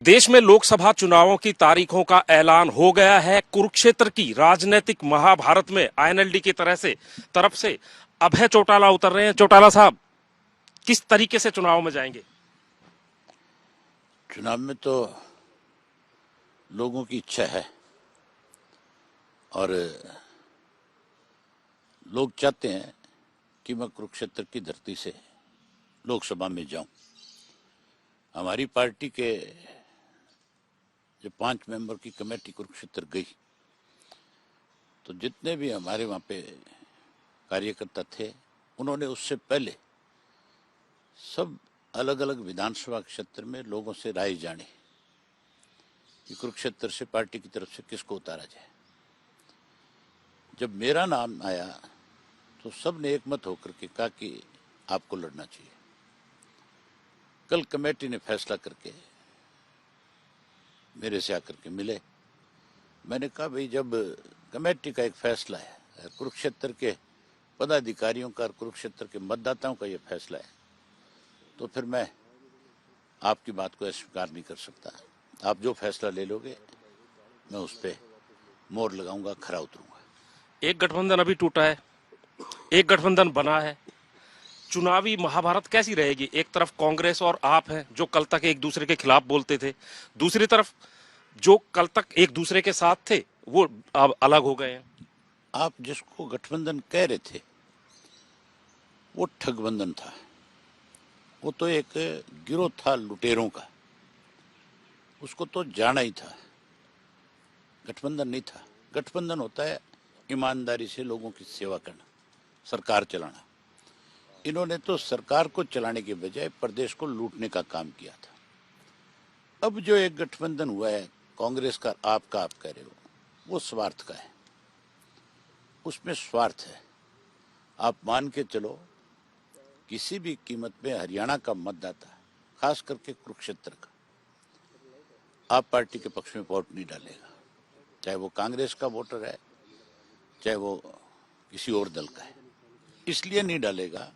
देश में लोकसभा चुनावों की तारीखों का ऐलान हो गया है। कुरुक्षेत्र की राजनीतिक महाभारत में आईएनएलडी की तरफ से अभय चौटाला उतर रहे हैं। चौटाला साहब, किस तरीके से चुनाव में जाएंगे? चुनाव में तो लोगों की इच्छा है और लोग चाहते हैं कि मैं कुरुक्षेत्र की धरती से लोकसभा में जाऊं। हमारी पार्टी के जो 5 मेंबर की कमेटी कुरुक्षेत्र गई तो जितने भी हमारे वहाँ पे कार्यकर्ता थे उन्होंने उससे पहले सब अलग अलग विधानसभा क्षेत्र में लोगों से राय जानी कि कुरुक्षेत्र से पार्टी की तरफ से किसको उतारा जाए। जब मेरा नाम आया तो सब ने एकमत होकर के कहा कि आपको लड़ना चाहिए। कल कमेटी ने फैसला करके मेरे से आकर के मिले। मैंने कहा भाई, जब कमेटी का एक फैसला है, कुरुक्षेत्र के पदाधिकारियों का और कुरुक्षेत्र के मतदाताओं का ये फैसला है, तो फिर मैं आपकी बात को अस्वीकार नहीं कर सकता। आप जो फैसला ले लोगे मैं उस पर मोहर लगाऊंगा, खरा उतरूंगा। एक गठबंधन अभी टूटा है, एक गठबंधन बना है। चुनावी महाभारत कैसी रहेगी? एक तरफ कांग्रेस और आप हैं जो कल तक एक दूसरे के खिलाफ बोलते थे, दूसरी तरफ जो कल तक एक दूसरे के साथ थे वो अब अलग हो गए हैं। आप जिसको गठबंधन कह रहे थे वो ठगबंधन था। वो तो एक गिरोह था लुटेरों का, उसको तो जाना ही था, गठबंधन नहीं था। गठबंधन होता है ईमानदारी से लोगों की सेवा करना, सरकार चलाना। इन्होंने तो सरकार को चलाने के बजाय प्रदेश को लूटने का काम किया था। अब जो एक गठबंधन हुआ है कांग्रेस का, आपका आप कह रहे हो, वो स्वार्थ का है, उसमें स्वार्थ है। आप मान के चलो किसी भी कीमत में हरियाणा का मतदाता, खास करके कुरुक्षेत्र का, आप पार्टी के पक्ष में वोट नहीं डालेगा, चाहे वो कांग्रेस का वोटर है चाहे वो किसी और दल का है। इसलिए नहीं डालेगा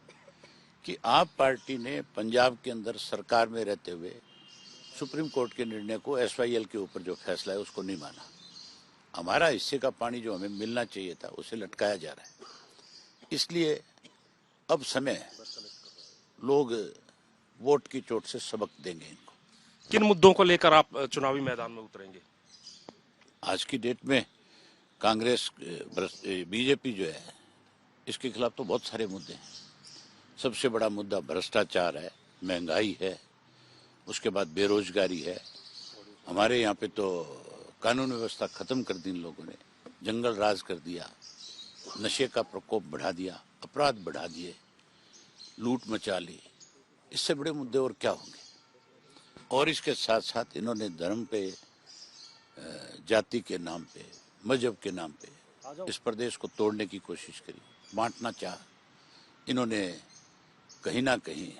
कि आप पार्टी ने पंजाब के अंदर सरकार में रहते हुए सुप्रीम कोर्ट के निर्णय को, एसवाईएल के ऊपर जो फैसला है उसको नहीं माना। हमारा हिस्से का पानी जो हमें मिलना चाहिए था उसे लटकाया जा रहा है। इसलिए अब समय है, लोग वोट की चोट से सबक देंगे इनको। किन मुद्दों को लेकर आप चुनावी मैदान में उतरेंगे? आज की डेट में कांग्रेस, बीजेपी जो है, इसके खिलाफ तो बहुत सारे मुद्दे हैं। सबसे बड़ा मुद्दा भ्रष्टाचार है, महंगाई है, उसके बाद बेरोजगारी है। हमारे यहाँ पे तो कानून व्यवस्था खत्म कर दी इन लोगों ने, जंगल राज कर दिया, नशे का प्रकोप बढ़ा दिया, अपराध बढ़ा दिए, लूट मचा ली। इससे बड़े मुद्दे और क्या होंगे? और इसके साथ साथ इन्होंने धर्म पे, जाति के नाम पे, मजहब के नाम पे इस प्रदेश को तोड़ने की कोशिश करी, बांटना चाहा। इन्होंने कहीं ना कहीं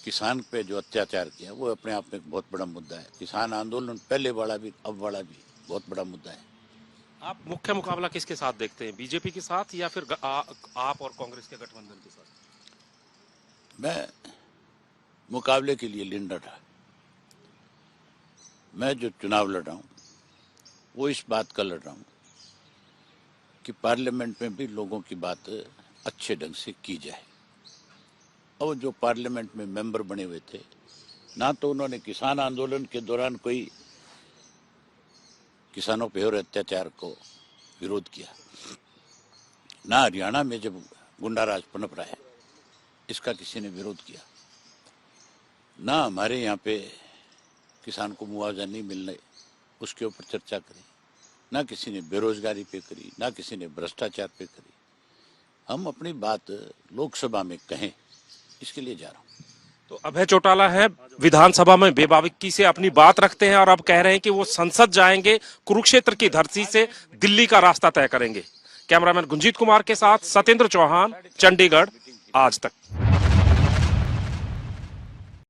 किसान पे जो अत्याचार किया वो अपने आप में एक बहुत बड़ा मुद्दा है। किसान आंदोलन पहले वाला भी अब वाला भी बहुत बड़ा मुद्दा है। आप मुख्य मुकाबला किसके साथ देखते हैं, बीजेपी के साथ या फिर आप और कांग्रेस के गठबंधन के साथ? मैं मुकाबले के लिए नहीं लड़ रहा। मैं जो चुनाव लड़ रहा हूँ वो इस बात का लड़ रहा हूँ कि पार्लियामेंट में भी लोगों की बात अच्छे ढंग से की जाए। और जो पार्लियामेंट में मेंबर बने हुए थे, ना तो उन्होंने किसान आंदोलन के दौरान कोई किसानों पे हो रहे अत्याचार को विरोध किया, ना हरियाणा में जब गुंडाराज पनप रहा है इसका किसी ने विरोध किया, ना हमारे यहाँ पे किसान को मुआवजा नहीं मिलने उसके ऊपर चर्चा करी, ना किसी ने बेरोजगारी पे करी, ना किसी ने भ्रष्टाचार पे करी। हम अपनी बात लोकसभा में कहें, इसके लिए जा रहा हूं। तो अभय चौटाला है, विधानसभा में बेबाकी से अपनी बात रखते हैं और अब कह रहे हैं कि वो संसद जाएंगे, कुरुक्षेत्र की धरती से दिल्ली का रास्ता तय करेंगे। कैमरामैन गुंजीत कुमार के साथ सत्येंद्र चौहान, चंडीगढ़, आज तक।